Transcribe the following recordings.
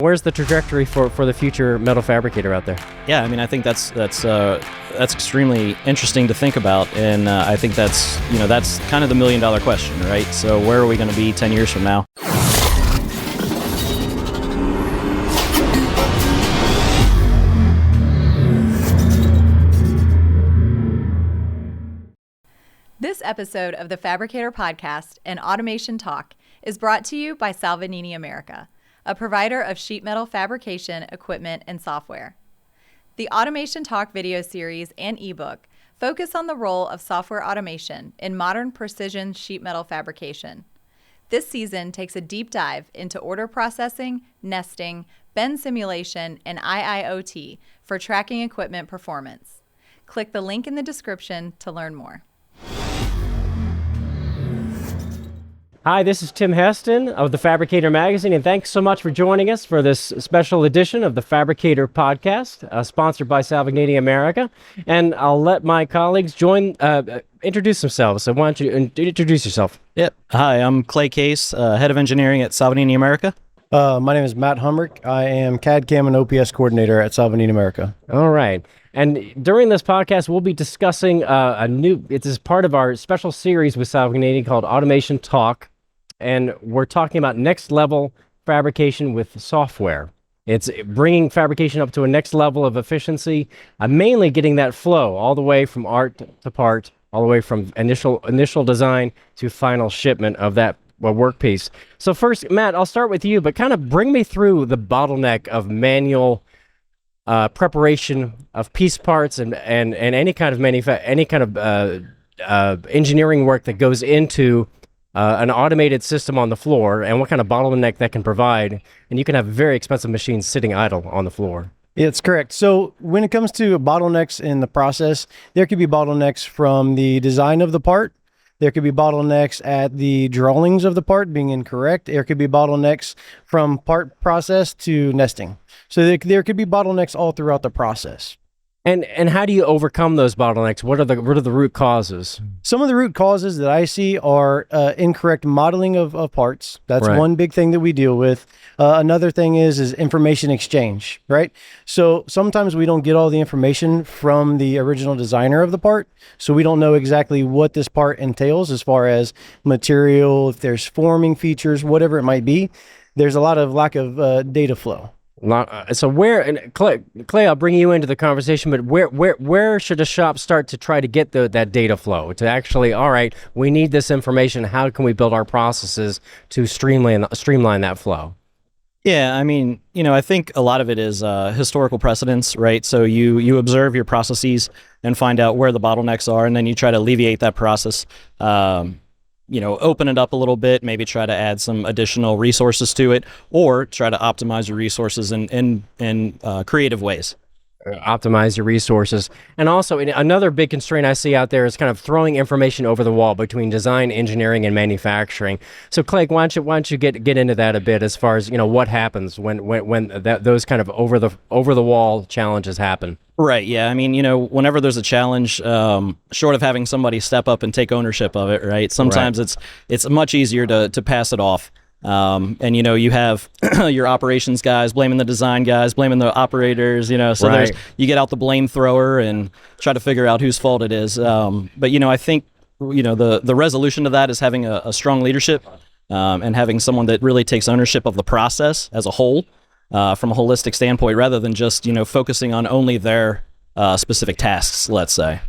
Where's the trajectory for the future metal fabricator out there? Yeah, I mean, I think that's extremely interesting to think about, and I think that's kind of the $1 million question, right? So where are we going to be 10 years from now? This episode of the Fabricator Podcast and Automation Talk is brought to you by Salvanini America, a provider of sheet metal fabrication equipment and software. The Automation Talk video series and ebook focus on the role of software automation in modern precision sheet metal fabrication. This season takes a deep dive into order processing, nesting, bend simulation, and IIoT for tracking equipment performance. Click the link in the description to learn more. Hi, this is Tim Heston of the Fabricator magazine, and thanks so much for joining us for this special edition of the Fabricator Podcast, sponsored by Salvanini America. And I'll let my colleagues introduce themselves. So why don't you introduce yourself? Yep. Hi, I'm Clay Case, head of engineering at Salvanini America. My name is Matt Humrick. I am CAD CAM and OPS coordinator at Salvanini America. All right. And during this podcast, we'll be discussing it is part of our special series with Salvanini called Automation Talk. And we're talking about next level fabrication with software. It's bringing fabrication up to a next level of efficiency, mainly getting that flow all the way from art to part, all the way from initial design to final shipment of that workpiece. So first, Matt, I'll start with you, but kind of bring me through the bottleneck of manual preparation of piece parts and any kind of engineering work that goes into an automated system on the floor, and what kind of bottleneck that can provide. And you can have very expensive machines sitting idle on the floor. Yeah, it's correct. So when it comes to bottlenecks in the process, there could be bottlenecks from the design of the part. There could be bottlenecks at the drawings of the part being incorrect. There could be bottlenecks from part process to nesting. So there could be bottlenecks all throughout the process. And how do you overcome those bottlenecks? What are the root causes? Some of the root causes that I see are incorrect modeling of parts. That's right. One big thing that we deal with. Another thing is information exchange, right? So sometimes we don't get all the information from the original designer of the part, so we don't know exactly what this part entails as far as material, if there's forming features, whatever it might be. There's a lot of lack of data flow. So Clay, I'll bring you into the conversation, but where should a shop start to try to get that data flow to actually, all right, we need this information. How can we build our processes to streamline that flow? Yeah, I mean, I think a lot of it is historical precedents, right? So you observe your processes and find out where the bottlenecks are, and then you try to alleviate that process. Open it up a little bit, maybe try to add some additional resources to it, or try to optimize your resources in creative ways. Optimize your resources. And also, another big constraint I see out there is kind of throwing information over the wall between design, engineering, and manufacturing. So, Clay, why don't you get into that a bit as far as what happens when those kind of over the wall challenges happen. Right. Yeah. I mean, whenever there's a challenge, short of having somebody step up and take ownership of it, right? Sometimes it's much easier to pass it off. And you have your operations guys blaming the design guys, blaming the operators, so right. You get out the blame thrower and try to figure out whose fault it is. But I think, the resolution to that is having a strong leadership, and having someone that really takes ownership of the process as a whole, from a holistic standpoint, rather than just, focusing on only their, specific tasks, let's say.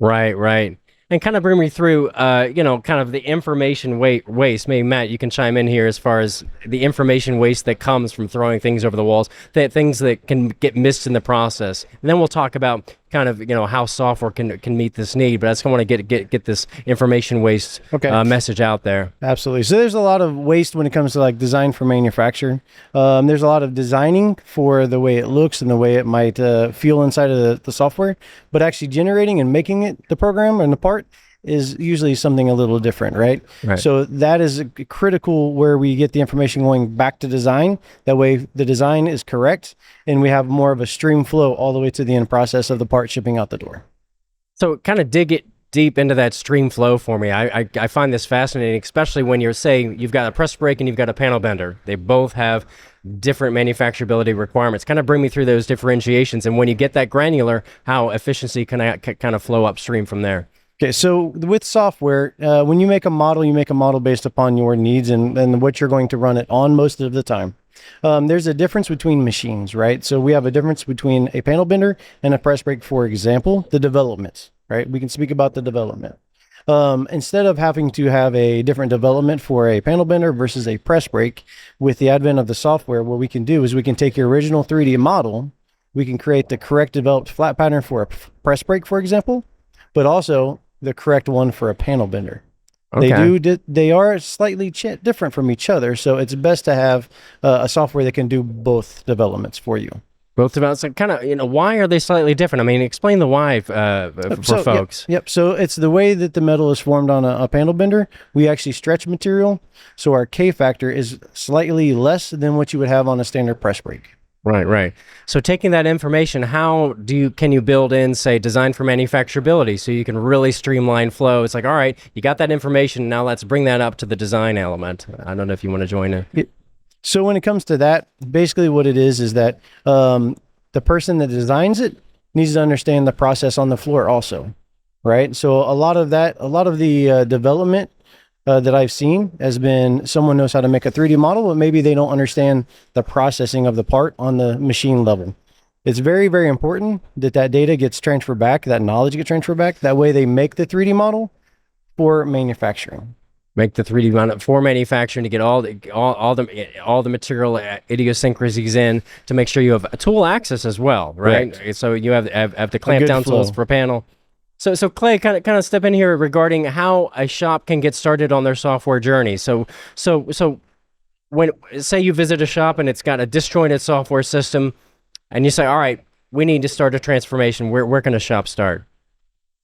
Right. And kind of bring me through, kind of the information waste. Maybe, Matt, you can chime in here as far as the information waste that comes from throwing things over the walls, things that can get missed in the process. And then we'll talk about kind of, how software can meet this need. But I just want to get this information waste message out there. Absolutely. So there's a lot of waste when it comes to design for manufacture. There's a lot of designing for the way it looks and the way it might feel inside of the software, but actually generating and making it the program and the part is usually something a little different, right? So that is critical where we get the information going back to design. That way the design is correct and we have more of a stream flow all the way to the end process of the part shipping out the door. So kind of dig deep into that stream flow for me. I find this fascinating, especially when you're saying you've got a press brake and you've got a panel bender. They both have different manufacturability requirements. Kind of bring me through those differentiations, and when you get that granular, how efficiency can kind of flow upstream from there. Okay, so with software, when you make a model based upon your needs and what you're going to run it on most of the time. There's a difference between machines, right? So we have a difference between a panel bender and a press brake, for example, the developments, right? We can speak about the development. Instead of having to have a different development for a panel bender versus a press brake, with the advent of the software, what we can do is we can take your original 3D model, we can create the correct developed flat pattern for a press brake, for example, but also the correct one for a panel bender. Okay. They are slightly different from each other, so it's best to have a software that can do both developments for you. Both developments, so kind of, why are they slightly different? I mean, explain the why for folks. Yep. So it's the way that the metal is formed on a panel bender. We actually stretch material, so our K factor is slightly less than what you would have on a standard press brake. Right. So taking that information, can you build in, say, design for manufacturability, so you can really streamline flow? It's like, all right, you got that information, now let's bring that up to the design element. I don't know if you want to join in. So when it comes to that, basically what it is that the person that designs it needs to understand the process on the floor also, right? So a lot of the development that I've seen has been someone knows how to make a 3D model, but maybe they don't understand the processing of the part on the machine level. It's very, very important that data gets transferred back, that knowledge gets transferred back. That way they make the 3D model for manufacturing. Make the 3D model for manufacturing to get all the material idiosyncrasies in, to make sure you have tool access as well, right? Correct. So you have the clamp down flow. tools for panel. So Clay, kind of step in here regarding how a shop can get started on their software journey. So when, say, you visit a shop and it's got a disjointed software system, and you say, all right, we need to start a transformation, where can a shop start?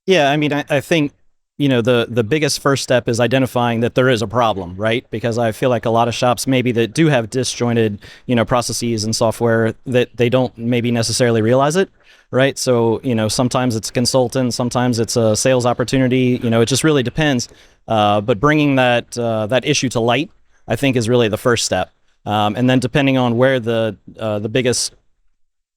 Yeah, I mean, I think, the biggest first step is identifying that there is a problem, right? Because I feel like a lot of shops maybe that do have disjointed, processes and software, that they don't maybe necessarily realize it, right? So, sometimes it's a consultant, sometimes it's a sales opportunity, it just really depends. But bringing that issue to light, I think, is really the first step. And then depending on where the biggest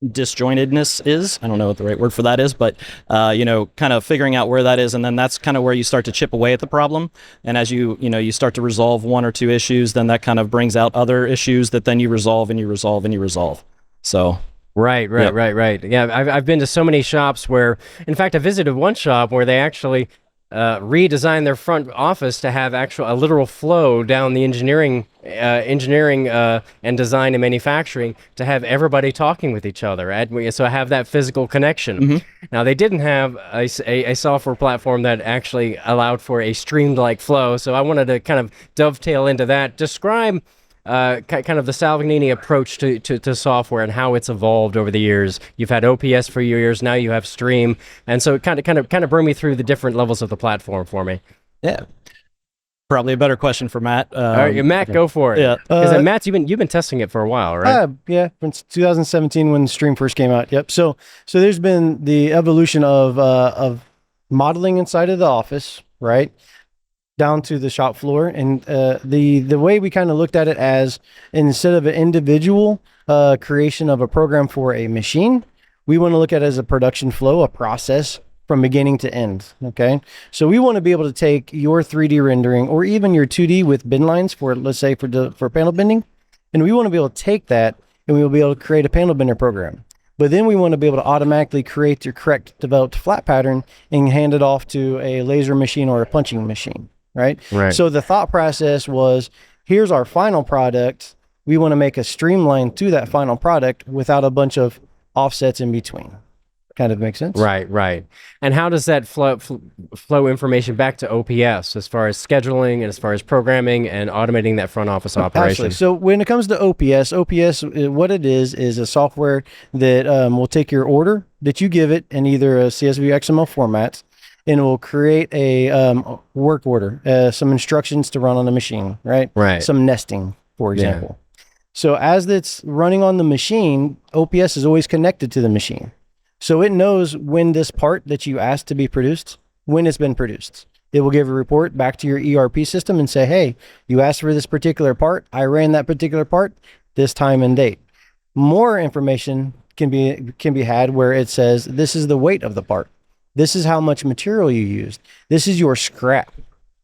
disjointedness is, I don't know what the right word for that is, but kind of figuring out where that is, and then that's kind of where you start to chip away at the problem. And as you start to resolve one or two issues, then that kind of brings out other issues that then you resolve and you resolve and you resolve. So Right. Yeah, I've been to so many shops where, in fact, I visited one shop where they actually redesigned their front office to have a literal flow down the engineering and design and manufacturing, to have everybody talking with each other. So I have that physical connection. Mm-hmm. Now, they didn't have a software platform that actually allowed for a streamed-like flow, so I wanted to kind of dovetail into that. Describe kind of the Salvanini approach to software and how it's evolved over the years. You've had OPS for years, now you have Stream, and so kind of bring me through the different levels of the platform for me. Yeah, probably a better question for Matt. All right, Matt, go for it. Yeah, because Matt, you've been testing it for a while, right? Yeah, since 2017 when Stream first came out. Yep. So there's been the evolution of modeling inside of the office, right, down to the shop floor, and the way we kind of looked at it as, instead of an individual creation of a program for a machine, we want to look at it as a production flow, a process from beginning to end. Okay, so we want to be able to take your 3D rendering or even your 2D with bin lines for, let's say, for panel bending, and we want to be able to take that and we will be able to create a panel bender program. But then we want to be able to automatically create your correct developed flat pattern and hand it off to a laser machine or a punching machine. Right. So the thought process was, here's our final product. We want to make a streamline to that final product without a bunch of offsets in between. Kind of makes sense? Right. And how does that flow information back to OPS as far as scheduling and as far as programming and automating that front office operation? Absolutely. So when it comes to OPS, what it is a software that will take your order that you give it in either a CSV or XML format, and it will create a work order, some instructions to run on the machine, right? Right. Some nesting, for example. Yeah. So as it's running on the machine, OPS is always connected to the machine. So it knows when this part that you asked to be produced when it's been produced. It will give a report back to your ERP system and say, hey, you asked for this particular part. I ran that particular part this time and date. More information can be had where it says, this is the weight of the part. This is how much material you used. This is your scrap,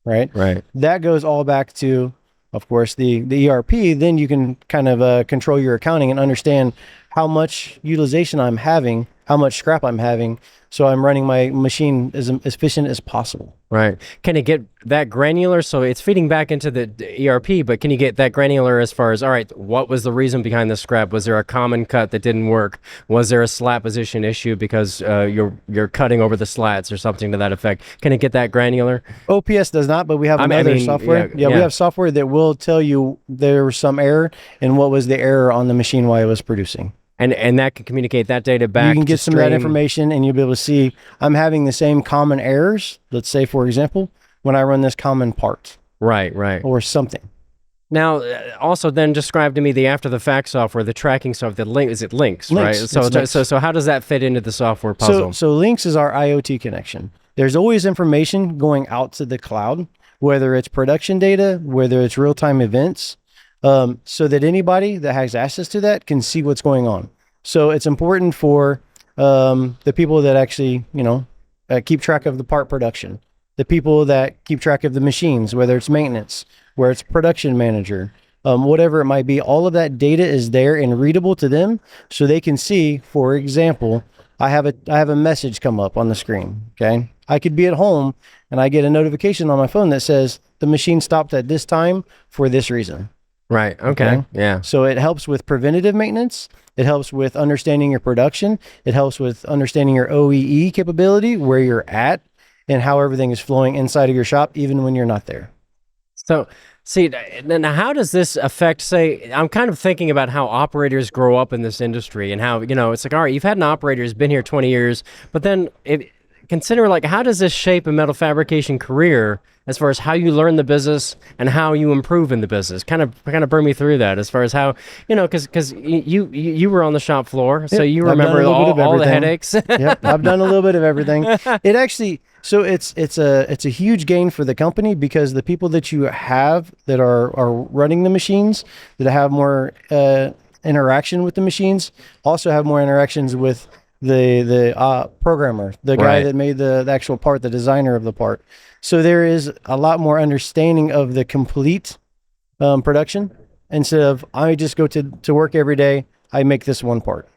right? Right. That goes all back to, of course, the ERP. Then you can kind of control your accounting and understand how much utilization I'm having, how much scrap I'm having, so I'm running my machine as efficient as possible. Right. Can it get that granular? So it's feeding back into the ERP, but can you get that granular as far as, all right, what was the reason behind the scrap? Was there a common cut that didn't work? Was there a slat position issue because you're cutting over the slats or something to that effect? Can it get that granular? OPS does not, but we have another software. We have software that will tell you there was some error and what was the error on the machine while it was producing. And that can communicate that data back. You can get some of that information, and you'll be able to see I'm having the same common errors. Let's say, for example, when I run this common part. Right. Or something. Now, also then describe to me the after the fact software, the tracking software, the link. Is it links, right? So how does that fit into the software puzzle? So links is our IoT connection. There's always information going out to the cloud, whether it's production data, whether it's real-time events. So that anybody that has access to that can see what's going on. So it's important for the people that actually, keep track of the part production, the people that keep track of the machines, whether it's maintenance, where it's production manager, whatever it might be. All of that data is there and readable to them, so they can see. For example, I have a message come up on the screen. Okay, I could be at home and I get a notification on my phone that says the machine stopped at this time for this reason. Right. Okay. Yeah. So it helps with preventative maintenance. It helps with understanding your production. It helps with understanding your OEE capability, where you're at, and how everything is flowing inside of your shop, even when you're not there. So, see, then how does this affect, say, I'm kind of thinking about how operators grow up in this industry and how, it's like, all right, you've had an operator who's been here 20 years, but then consider, like, how does this shape a metal fabrication career as far as how you learn the business and how you improve in the business? Kind of bring me through that as far as how, because you were on the shop floor, so you remember all the headaches. Yep, I've done a little bit of everything. It actually, so it's a huge gain for the company, because the people that you have that are running the machines, that have more interaction with the machines, also have more interactions with the programmer, the guy that made the actual part, the designer of the part. So there is a lot more understanding of the complete production, instead of I just go to work every day, I make this one part.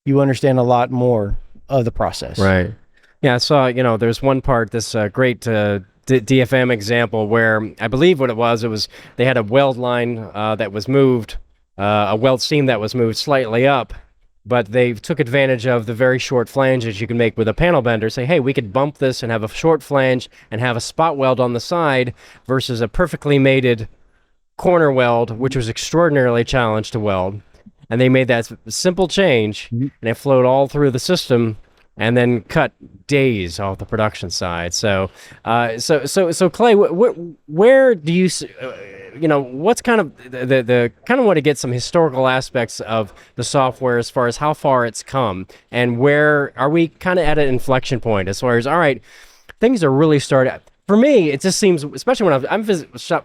You understand a lot more of the process. Right. Yeah, I saw, there's one part, this great DFM example where I believe what it was they had a weld line that was moved, a weld seam that was moved slightly up, but they took advantage of the very short flanges you can make with a panel bender. Say, hey, we could bump this and have a short flange and have a spot weld on the side versus a perfectly mated corner weld, which was extraordinarily challenged to weld. And they made that simple change, and it flowed all through the system and then cut days off the production side. So Clay, where do you... what's kind of the kind of want to get some historical aspects of the software as far as how far it's come, and where are we kind of at an inflection point as far as, all right, things are really starting. For me, it just seems, especially when I'm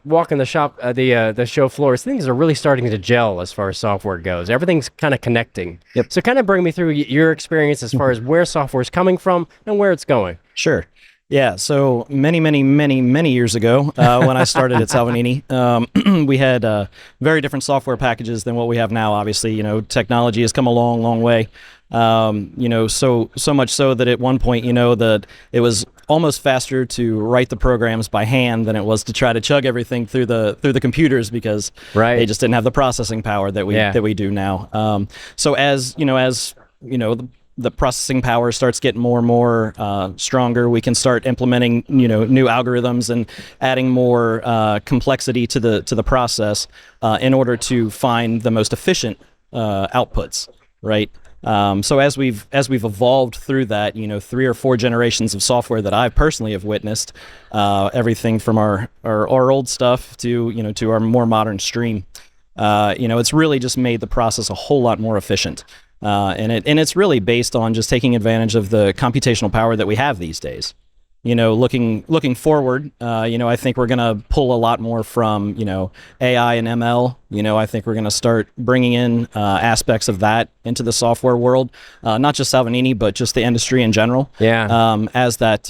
walking the shop, the show floors, things are really starting to gel as far as software goes. Everything's kind of connecting. Yep. So kind of bring me through your experience as far as where software is coming from and where it's going. Sure. Yeah, so many years ago, when I started at Salvanini, we had very different software packages than what we have now. Obviously, technology has come a long way. So much so that at one point, that it was almost faster to write the programs by hand than it was to try to chug everything through the computers, because they just didn't have the processing power that we do now. So as the processing power starts getting more and more stronger, we can start implementing new algorithms and adding more complexity to the process in order to find the most efficient outputs, right? So as we've evolved through that, 3 or 4 generations of software that I personally have witnessed, everything from our old stuff to our more modern stream, it's really just made the process a whole lot more efficient. And it's really based on just taking advantage of the computational power that we have these days. looking forward, I think we're going to pull a lot more from, AI and ML. I think we're going to start bringing in aspects of that into the software world, not just Salvanini, but just the industry in general. Yeah. As that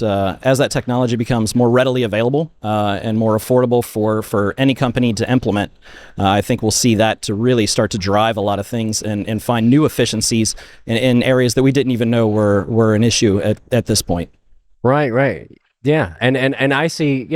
technology becomes more readily available and more affordable for any company to implement, I think we'll see that to really start to drive a lot of things and find new efficiencies in areas that we didn't even know were an issue at this point. Right. Yeah, and I see,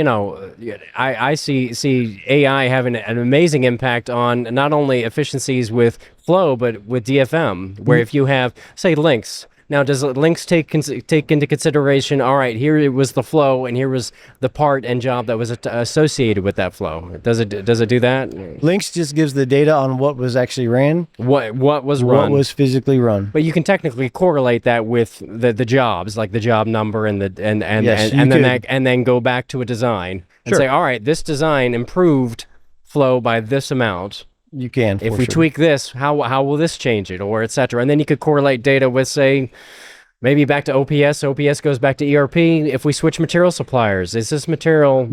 I see AI having an amazing impact on not only efficiencies with flow, but with DFM, where if you have, say, links. Now, does links take into consideration, all right, here it was the flow, and here was the part and job that was associated with that flow? Does it do that? Links just gives the data on what was actually ran, What was run? what was physically run. But you can technically correlate that with the jobs, like the job number and Yes, you could. and then go back to a design and Sure. say, all right, this design improved flow by this amount. You can. If for we sure. tweak this, how will this change it, or et cetera? And then you could correlate data with, say, maybe back to OPS. OPS goes back to ERP. If we switch material suppliers, is this material,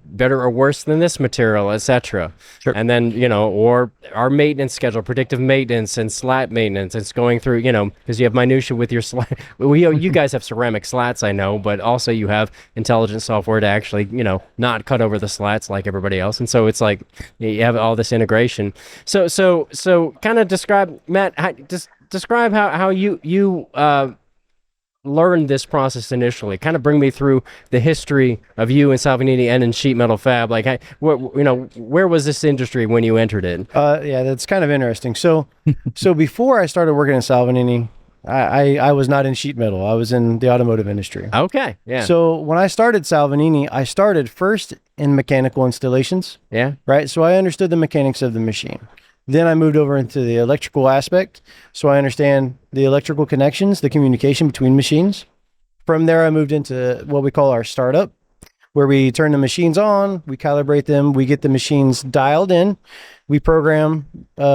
better or worse than this material, et cetera? Sure. And then, or our maintenance schedule, predictive maintenance and slat maintenance. It's going through, because you have minutia with your slat. You guys have ceramic slats, I know, but also you have intelligent software to actually, not cut over the slats like everybody else. And so it's like you have all this integration. So kind of describe, Matt, describe how you learned this process initially. Kind of bring me through the history of you and Salvanini and in sheet metal fab. Like, where was this industry when you entered it? Yeah, that's kind of interesting. So before I started working at Salvanini, I was not in sheet metal. I was in the automotive industry. Okay, yeah. So when I started Salvanini, I started first in mechanical installations, Yeah. right? So I understood the mechanics of the machine. Then I moved over into the electrical aspect. So I understand the electrical connections, the communication between machines. From there, I moved into what we call our startup, where we turn the machines on, we calibrate them, we get the machines dialed in, we program,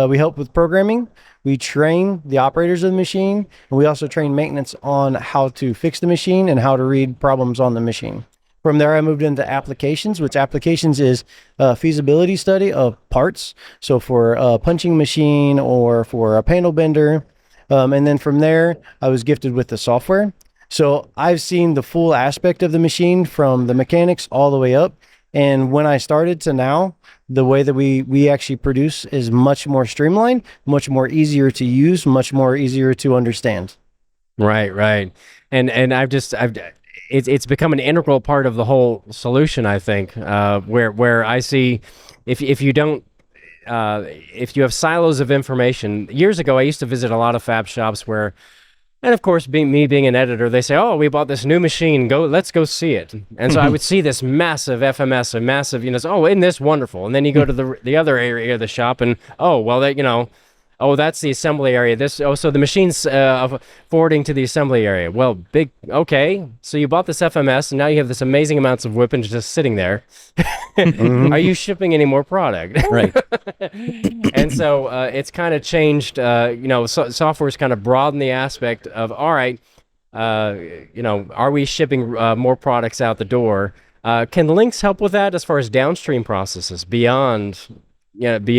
we help with programming, we train the operators of the machine, and we also train maintenance on how to fix the machine and how to read problems on the machine. From there, I moved into applications, which applications is a feasibility study of parts. So for a punching machine or for a panel bender. And then from there, I was gifted with the software. So I've seen the full aspect of the machine from the mechanics all the way up. And when I started to now, the way that we actually produce is much more streamlined, much more easier to use, much more easier to understand. Right. And it's become an integral part of the whole solution, I think, where I see if you don't, if you have silos of information. Years ago, I used to visit a lot of fab shops where, and of course, being an editor, they say, "Oh, we bought this new machine. Let's go see it." And so I would see this massive FMS, a massive, oh, isn't this wonderful? And then you go to the other area of the shop, and oh, well, oh, that's the assembly area. So the machine's forwarding to the assembly area. Well, okay. So you bought this FMS, and now you have this amazing amounts of whippings just sitting there. Are you shipping any more product? Right. And so it's kind of changed. Software's kind of broadened the aspect of, all right, are we shipping more products out the door? Can links help with that as far as downstream processes beyond the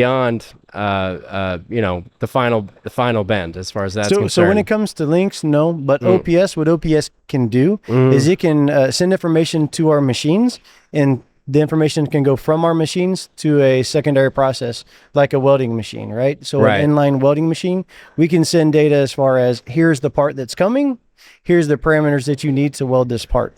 final bend, as far as that's concerned? So when it comes to links, no, but OPS, what OPS can do is it can send information to our machines, and the information can go from our machines to a secondary process, like a welding machine, right? So Right. an inline welding machine, we can send data as far as, here's the part that's coming, here's the parameters that you need to weld this part.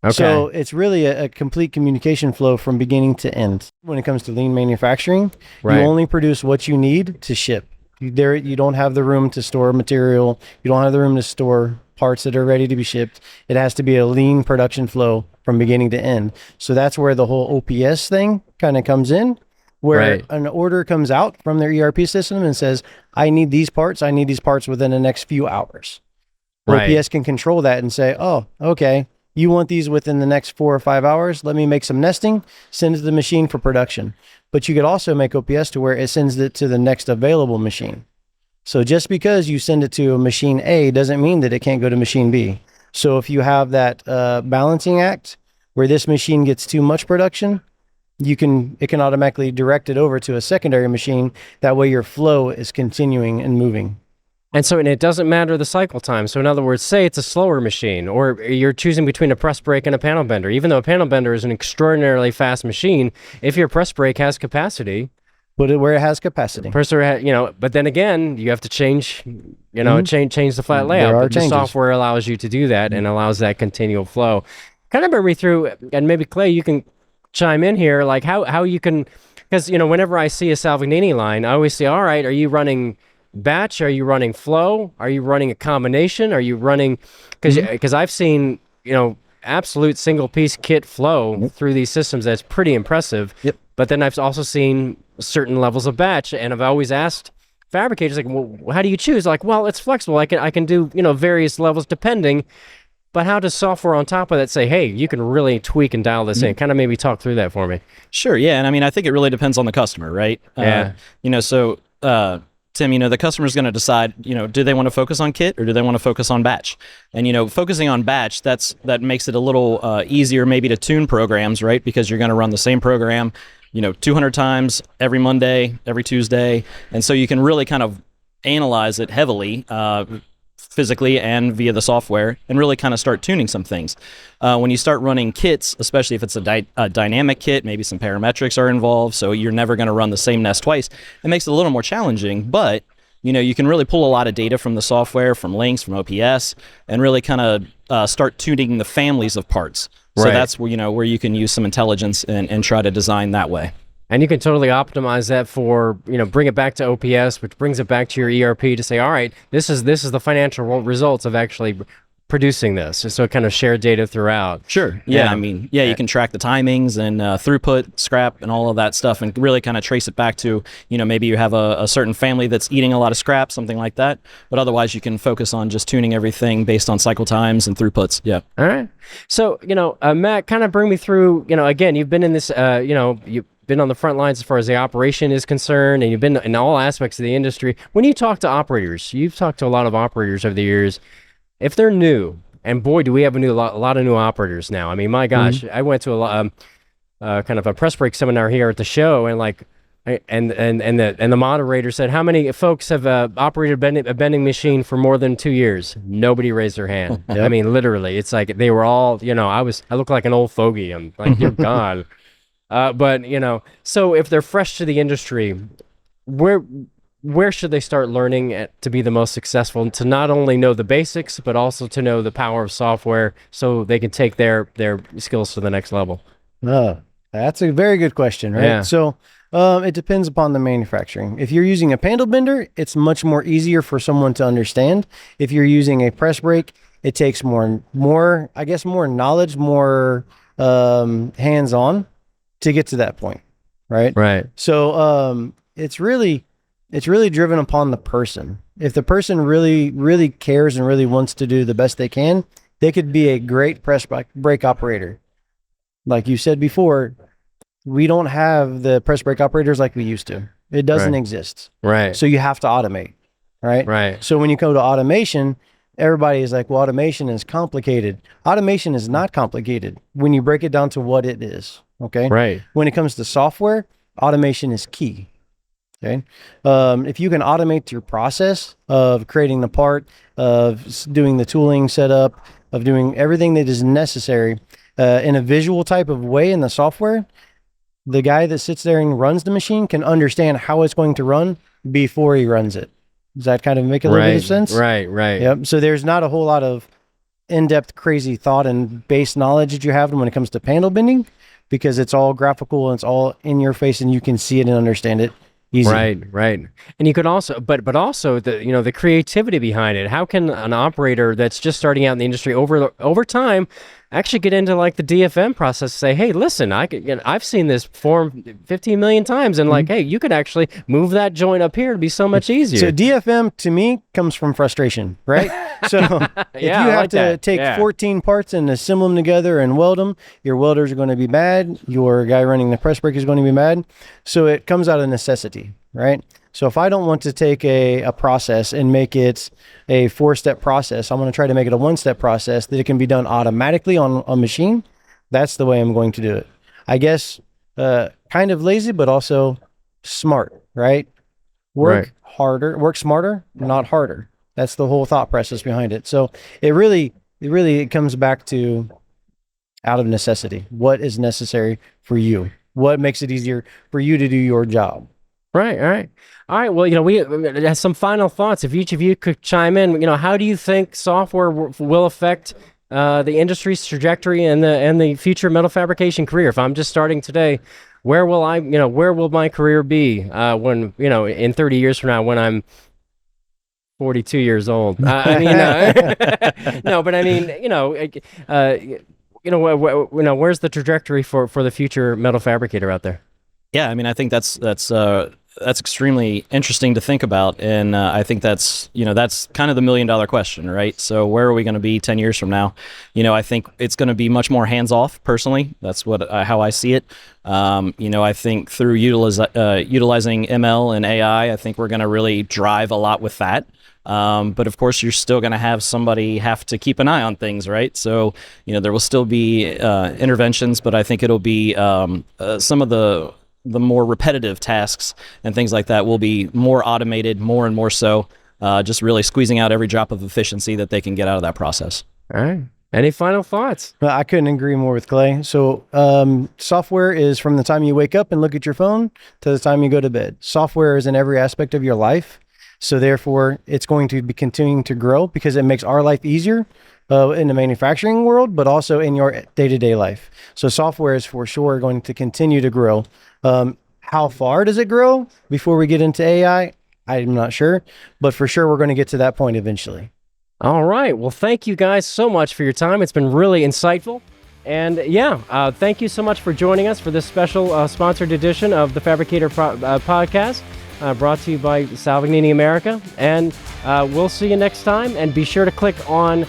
Okay. So it's really a complete communication flow from beginning to end. When it comes to lean manufacturing, Right. you only produce what you need to ship. You don't have the room to store material. You don't have the room to store parts that are ready to be shipped. It has to be a lean production flow from beginning to end. So that's where the whole OPS thing kind of comes in, where Right. an order comes out from their ERP system and says, I need these parts within the next few hours. Right. OPS can control that and say, oh, okay, you want these within the next 4 or 5 hours. Let me make some nesting, send it to the machine for production. But you could also make OPS to where it sends it to the next available machine. So just because you send it to a machine A doesn't mean that it can't go to machine B. So if you have that balancing act where this machine gets too much production, it can automatically direct it over to a secondary machine. That way your flow is continuing and moving. And it doesn't matter the cycle time. So in other words, say it's a slower machine, or you're choosing between a press brake and a panel bender. Even though a panel bender is an extraordinarily fast machine, if your press brake has capacity, Put it where it has capacity. But then again, you have to change, change the flat layout. There are But the changes. software allows you to do that and allows that continual flow. Kind of bring me through, and maybe Clay, you can chime in here, like how you can, because whenever I see a Salvanini line, I always say, all right, are you running batch? Are you running flow? Are you running a combination? Are you running, because I've seen absolute single piece kit flow through these systems that's pretty impressive. Yep. But then I've also seen certain levels of batch, and I've always asked fabricators, like, well, how do you choose? Like, well, it's flexible. I can do various levels depending. But how does software on top of that say, hey, you can really tweak and dial this in? Kind of maybe talk through that for me. Sure, yeah. And I mean, I think it really depends on the customer, right? Yeah. Tim, the customer's going to decide, do they want to focus on kit or do they want to focus on batch? And, focusing on batch, that makes it a little easier maybe to tune programs, right? Because you're going to run the same program, 200 times every Monday, every Tuesday. And so you can really kind of analyze it heavily, physically and via the software, and really kind of start tuning some things. When you start running kits, especially if it's a dynamic kit, maybe some parametrics are involved, so you're never going to run the same nest twice. It makes it a little more challenging, but you can really pull a lot of data from the software, from links, from OPS, and really kind of start tuning the families of parts. So Right. that's where you can use some intelligence and try to design that way. And you can totally optimize that for, bring it back to OPS, which brings it back to your ERP to say, all right, this is the financial results of actually producing this. So it kind of share data throughout. Sure. Yeah. I mean, you can track the timings and throughput, scrap, and all of that stuff, and really kind of trace it back to, maybe you have a certain family that's eating a lot of scrap, something like that. But otherwise, you can focus on just tuning everything based on cycle times and throughputs. Yeah. All right. So, Matt, kind of bring me through, again, you've been in this, you've been on the front lines as far as the operation is concerned, and you've been in all aspects of the industry. When you talk to operators, you've talked to a lot of operators over the years. If they're new, and boy, do we have a lot of new operators now. I mean, my gosh, I went to a lot, kind of a press break seminar here at the show, and the moderator said, how many folks have operated a bending machine for more than 2 years? Nobody raised their hand. Yep. I mean, literally, it's like they were all, I look like an old fogey. I'm like, dear God. But so if they're fresh to the industry, where should they start learning to be the most successful, to not only know the basics, but also to know the power of software so they can take their skills to the next level? That's a very good question, right? Yeah. So it depends upon the manufacturing. If you're using a panel bender, it's much more easier for someone to understand. If you're using a press brake, it takes more knowledge, more hands-on to get to that point, right? Right. So it's really driven upon the person. If the person really, really cares and really wants to do the best they can, they could be a great press brake operator. Like you said before, we don't have the press brake operators like we used to. It doesn't exist. Right. So you have to automate, right? Right. So when you go to automation, everybody is like, well, automation is complicated. Automation is not complicated when you break it down to what it is, okay? Right. When it comes to software, automation is key. Okay. If you can automate your process of creating the part, of doing the tooling setup, of doing everything that is necessary in a visual type of way in the software, the guy that sits there and runs the machine can understand how it's going to run before he runs it. Does that kind of make a little bit of sense? Right. Yep. So there's not a whole lot of in-depth, crazy thought and base knowledge that you have when it comes to panel bending, because it's all graphical and it's all in your face and you can see it and understand it. Easy. Right. And you could also, but also the creativity behind it. How can an operator that's just starting out in the industry over time actually get into like the DFM process, say, hey, listen, I've seen this form 15 million times, and hey, you could actually move that joint up here to be so much easier. So DFM to me comes from frustration, right? So if you have to take 14 parts and assemble them together and weld them, your welders are going to be mad. Your guy running the press brake is going to be mad. So it comes out of necessity, right? So if I don't want to take a process and make it a 4-step process, I'm going to try to make it a 1-step process that it can be done automatically on a machine. That's the way I'm going to do it. I guess kind of lazy, but also smart, right? Work harder, work smarter, not harder. That's the whole thought process behind it. So it really comes back to out of necessity. What is necessary for you? What makes it easier for you to do your job? Right. All right. Well, we have some final thoughts. If each of you could chime in, how do you think software will affect the industry's trajectory and the future metal fabrication career? If I'm just starting today, where will my career be when, in 30 years from now, when I'm 42 years old? No, but I mean, where's the trajectory for the future metal fabricator out there? Yeah, I mean, I think that's extremely interesting to think about, and I think that's kind of the $1 million question, right? So where are we going to be 10 years from now? I think it's going to be much more hands-off. Personally, that's how I see it. I think through utilizing ML and AI, I think we're going to really drive a lot with that. But of course, you're still going to have somebody have to keep an eye on things, right? So, there will still be interventions, but I think it'll be some of the more repetitive tasks and things like that will be more automated, more and more so, just really squeezing out every drop of efficiency that they can get out of that process. All right. Any final thoughts? Well, I couldn't agree more with Clay. So software is from the time you wake up and look at your phone to the time you go to bed. Software is in every aspect of your life. So therefore, it's going to be continuing to grow because it makes our life easier in the manufacturing world, but also in your day-to-day life. So software is for sure going to continue to grow. How far does it grow before we get into AI? I'm not sure, but for sure, we're going to get to that point eventually. All right. Well, thank you guys so much for your time. It's been really insightful. And thank you so much for joining us for this special sponsored edition of the Fabricator Podcast. Brought to you by Salvanini America. And we'll see you next time. And be sure to click on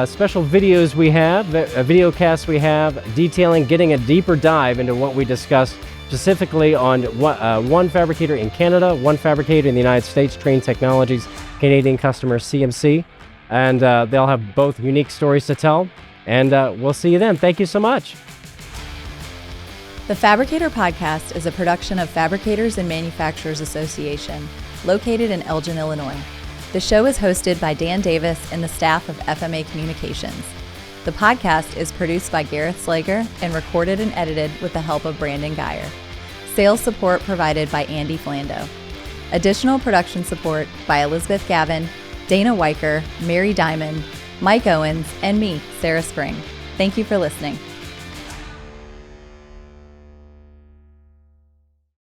special videos we have, a video cast we have, detailing, getting a deeper dive into what we discussed, specifically on one fabricator in Canada, one fabricator in the United States, Train Technologies, Canadian customer CMC. And they'll have both unique stories to tell. And we'll see you then. Thank you so much. The Fabricator Podcast is a production of Fabricators and Manufacturers Association, located in Elgin, Illinois. The show is hosted by Dan Davis and the staff of FMA Communications. The podcast is produced by Gareth Slager and recorded and edited with the help of Brandon Geyer. Sales support provided by Andy Flando. Additional production support by Elizabeth Gavin, Dana Weicker, Mary Diamond, Mike Owens, and me, Sarah Spring. Thank you for listening.